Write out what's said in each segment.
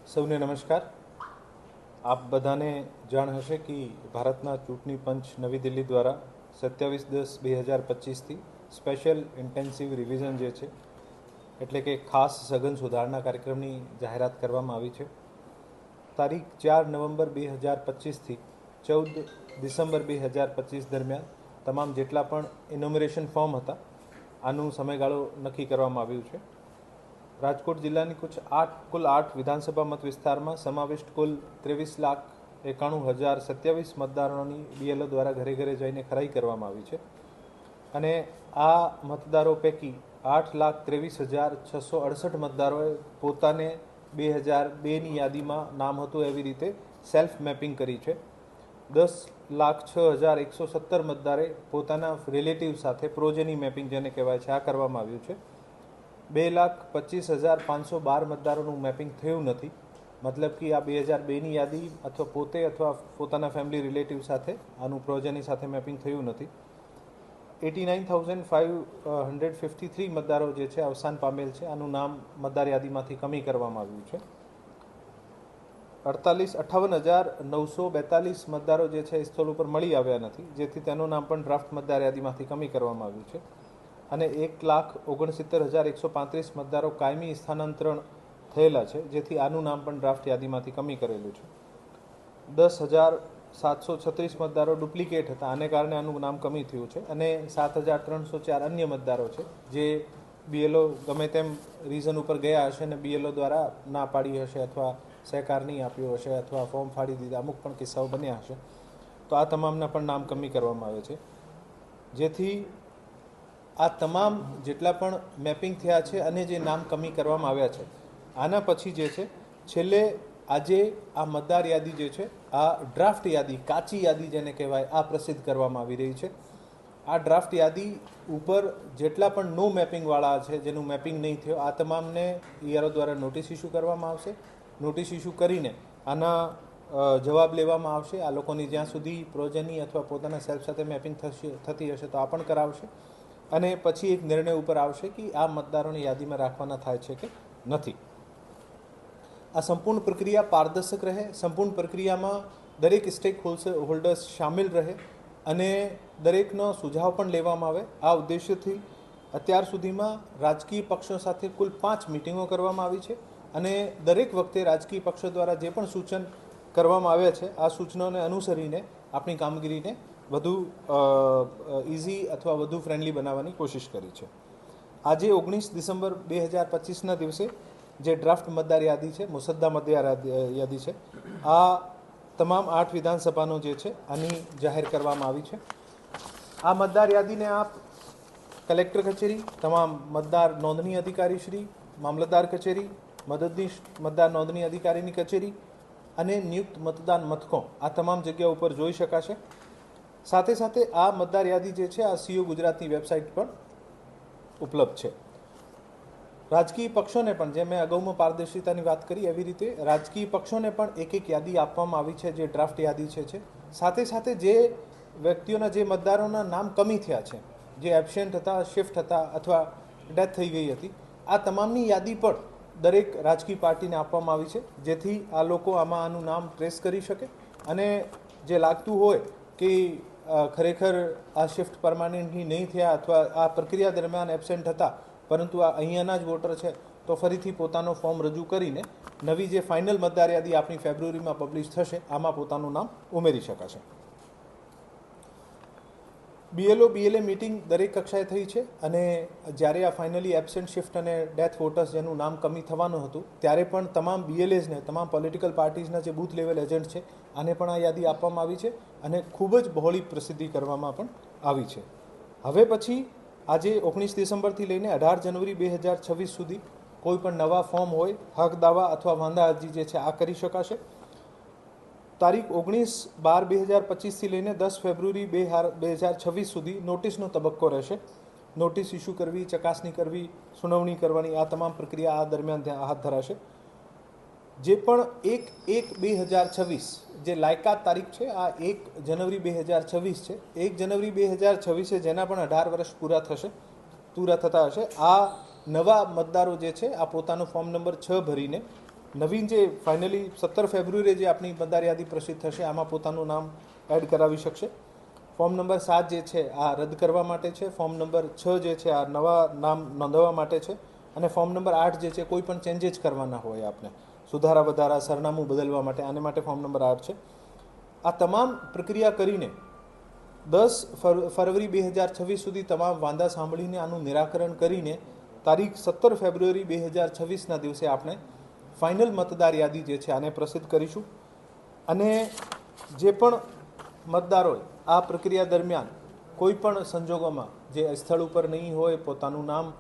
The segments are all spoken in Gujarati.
સૌને નમસ્કાર. આપ બધાને જાણ હશે કે ભારતના ચૂંટણી પંચ નવી દિલ્હી દ્વારા 27/10/2025થી સ્પેશિયલ ઇન્ટેન્સિવ રિવિઝન જે છે એટલે કે ખાસ સઘન સુધારણા કાર્યક્રમની જાહેરાત કરવામાં આવી છે. તારીખ 4 નવેમ્બર 2025થી 14 ડિસેમ્બર 2025 દરમિયાન તમામ જેટલા પણ ઇનોમરેશન ફોર્મ હતા આનું સમયગાળો નક્કી કરવામાં આવ્યું છે. રાજકોટ જિલ્લાની કુલ 8 વિધાનસભા મત વિસ્તારમાં સમાવિષ્ટ કુલ 23,91,027 મતદારોની બીએલઓ દ્વારા ઘરે ઘરે જઈને ખરાઈ કરવામાં આવી છે અને આ મતદારો પૈકી 8,23,668 મતદારોએ પોતાને 2002ની યાદીમાં નામ હતું એવી રીતે સેલ્ફ મેપિંગ કરી છે. 10,06,117 મતદારે પોતાના રિલેટિવ સાથે પ્રોજેની મેપિંગ જેને કહેવાય છે આ કરવામાં આવ્યું છે. 2,25,512 મતદારોનું મેપિંગ થયું નથી, મતલબ કે આ 2002ની યાદી અથવા પોતે અથવા પોતાના ફેમિલી રિલેટિવ સાથે આનું પ્રોજેની સાથે મેપિંગ થયું નથી. 89,553 મતદારો જે છે અવસાન પામેલ છે, આનું નામ મતદાર યાદીમાંથી કમી કરવામાં આવ્યું છે. 58,942 મતદારો જે છે સ્થળ ઉપર મળી આવ્યા નથી, જેથી તેનું નામ પણ ડ્રાફ્ટ મતદાર યાદીમાંથી કમી કરવામાં આવ્યું છે અને 1,69,135 મતદારો કાયમી સ્થાનાંતરણ થયેલા છે, જેથી આનું નામ પણ ડ્રાફ્ટ યાદીમાંથી કમી કરેલું છે. 10,736 મતદારો ડુપ્લિકેટ હતા, આને કારણે આનું નામ કમી થયું છે અને 7,304 અન્ય મતદારો છે જે બીએલઓ ગમે તેમ રીઝન ઉપર ગયા હશે અને બીએલઓ દ્વારા ના પાડી હશે અથવા સહકાર નહીં આપ્યો હશે અથવા ફોર્મ ફાડી દીધા, અમુક પણ કિસ્સાઓ બન્યા હશે, તો આ તમામના પણ નામ કમી કરવામાં આવે છે. જેથી આ તમામ જેટલા પણ મેપિંગ થયા છે અને જે નામ કમી કરવામાં આવ્યા છે આના પછી જે છે છેલ્લે આજે આ મતદાર યાદી જે છે આ ડ્રાફ્ટ યાદી, કાચી યાદી જેને કહેવાય, આ પ્રસિદ્ધ કરવામાં આવી રહી છે. આ ડ્રાફ્ટ યાદી ઉપર જેટલા પણ નો મેપિંગવાળા છે, જેનું મેપિંગ નહીં થયો, આ તમામને ઈઆરઓ દ્વારા નોટિસ ઇસ્યુ કરવામાં આવશે. નોટિસ ઇસ્યુ કરીને આના જવાબ લેવામાં આવશે. આ લોકોની જ્યાં સુધી પ્રોજેની અથવા પોતાના સેલ્ફ સાથે મેપિંગ થતી હશે તો આ પણ કરાવશે અને પછી એક નિર્ણય ઉપર આવશે કે આ મતદારોની યાદીમાં રાખવાના થાય છે કે નથી. આ સંપૂર્ણ પ્રક્રિયા પારદર્શક રહે, સંપૂર્ણ પ્રક્રિયામાં દરેક સ્ટેક હોલ્ડર્સ સામેલ રહે અને દરેકનો સુઝાવ પણ લેવામાં આવે. આ ઉદ્દેશ્યથી અત્યાર સુધીમાં રાજકીય પક્ષો સાથે કુલ 5 મિટિંગો કરવામાં આવી છે અને દરેક વખતે રાજકીય પક્ષો દ્વારા જે પણ સૂચન કરવામાં આવ્યા છે આ સૂચનોને અનુસરીને આપણી કામગીરીને વધુ ઇઝી અથવા વધુ ફ્રેન્ડલી બનાવવાની કોશિશ કરી છે. આજે 19 ડિસેમ્બર 2025ના દિવસે જે ડ્રાફ્ટ મતદાર યાદી છે, મુસદ્દા મતદાર યાદી છે, આ તમામ 8 વિધાનસભાનો જે છે આની જાહેર કરવામાં આવી છે. આ મતદાર યાદીને આપ કલેક્ટર કચેરી, તમામ મતદાર નોંધણી અધિકારી શ્રી, મામલતદાર કચેરી, મદદનીશ મતદાર નોંધણી અધિકારીની કચેરી અને નિયુક્ત મતદાન મથકો આ તમામ જગ્યા ઉપર જોઈ શકાશે. સાથે સાથે આ મતદાર યાદી જે છે આ સીઓ ગુજરાતની વેબસાઇટ પર ઉપલબ્ધ છે. રાજકીય પક્ષોને પણ, જે મેં અગાઉમાં પારદર્શિતાની વાત કરી એવી રીતે રાજકીય પક્ષોને પણ એક યાદી આપવામાં આવી છે જે ડ્રાફ્ટ યાદી છે. સાથે સાથે જે વ્યક્તિઓના, જે મતદારોના નામ કમી થયા છે, જે એબસેન્ટ હતા, શિફ્ટ હતા અથવા ડેથ થઈ ગઈ હતી, આ તમામની યાદી પણ દરેક રાજકીય પાર્ટીને આપવામાં આવી છે, જેથી આ લોકો આમાં આનું નામ ટ્રેસ કરી શકે અને જે લાગતું હોય કે ખરેખર આ શિફ્ટ પરમાનન્ટલી નહીં થયા અથવા આ પ્રક્રિયા દરમિયાન એબસેન્ટ હતા પરંતુ આ અહીંયાના જ વોટર છે, તો ફરીથી પોતાનો ફોર્મ રજૂ કરીને નવી જે ફાઇનલ મતદાર યાદી આપણી ફેબ્રુઆરીમાં પબ્લિશ થશે આમાં પોતાનું નામ ઉમેરી શકાશે. બીએલએ મિટિંગ દરેક કક્ષાએ થઈ છે અને જ્યારે આ ફાઇનલી એબસેન્ટ, શિફ્ટ અને ડેથ વોટર્સ જેનું નામ કમી થવાનું હતું ત્યારે પણ તમામ બીએલએસને, તમામ પોલિટિકલ પાર્ટીઝના જે બૂથ લેવલ એજન્ટ છે આને પણ આ યાદી આપવામાં આવી છે અને ખૂબ જ બહોળી પ્રસિદ્ધિ કરવામાં પણ આવી છે. હવે પછી આજે 19 ડિસેમ્બરથી લઈને 18 જનવરી 2026 સુધી કોઈ પણ નવા ફોર્મ હોય, હક દાવા અથવા વાંધા અરજી જે છે આ કરી શકાશે. તારીખ 19/12/2025થી લઈને 10 ફેબ્રુઆરી 2026 સુધી નોટિસનો તબક્કો રહેશે. નોટિસ ઇસ્યુ કરવી, ચકાસણી કરવી, સુનાવણી કરવાની આ તમામ પ્રક્રિયા આ દરમિયાન હાથ ધરાશે. જે પણ 1/1/2026 જે લાયકાત તારીખ છે આ 1 જનવરી 2026 છે. 1 જનવરી 2026 જેના પણ 18 વર્ષ પૂરા થતા હશે આ નવા મતદારો જે છે આ પોતાનો ફોર્મ નંબર 6 ભરીને નવીન જે ફાઇનલી 17 ફેબ્રુઆરીએ જે આપણી મતદાર યાદી પ્રસિદ્ધ થશે આમાં પોતાનું નામ એડ કરાવી શકશે. ફોર્મ નંબર 7 જે છે આ રદ કરવા માટે છે. ફોર્મ નંબર 6 જે છે આ નવા નામ નોંધવા માટે છે. અને ફોર્મ નંબર 8 જે છે કોઈ પણ ચેન્જીસ કરવાના હોય આપણે, સુધારા વધારા, સરનામું બદલવા માટે, આને માટે ફોર્મ નંબર 8 છે. આ તમામ પ્રક્રિયા કરીને 10 ફરવરી 2026 સુધી તમામ વાંધા સાંભળીને આનું નિરાકરણ કરીને તારીખ 17 ફેબ્રુઆરી 2026ના દિવસે આપણે ફાઇનલ મતદાર યાદી જે છે આને પ્રસિદ્ધ કરીશું. અને જે પણ મતદારોએ આ પ્રક્રિયા દરમિયાન કોઈ પણ સંજોગોમાં જે સ્થળ ઉપર નહીં હોય, પોતાનું નામ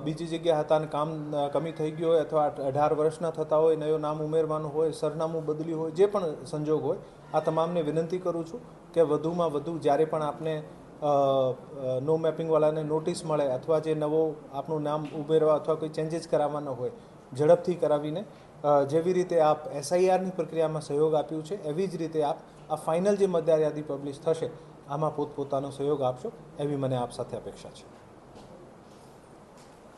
બીજી જગ્યા હતા અને કામ કમી થઈ ગયું હોય, અથવા 18 વર્ષના થતા હોય, નવું નામ ઉમેરવાનું હોય, સરનામું બદલ્યું હોય, જે પણ સંજોગ હોય, આ તમામને વિનંતી કરું છું કે વધુમાં વધુ જ્યારે પણ આપને નો મેપિંગવાળાને નોટિસ મળે અથવા જે નવો આપનું નામ ઉમેરવા અથવા કોઈ ચેન્જીસ કરાવવાનો હોય ઝડપથી કરાવીને જેવી રીતે આપ SIRની પ્રક્રિયામાં સહયોગ આપ્યું છે એવી જ રીતે આપ આ ફાઇનલ જે મતદાર યાદી પબ્લિશ થશે આમાં પોતપોતાનો સહયોગ આપશો એવી મને આપ સાથે અપેક્ષા છે.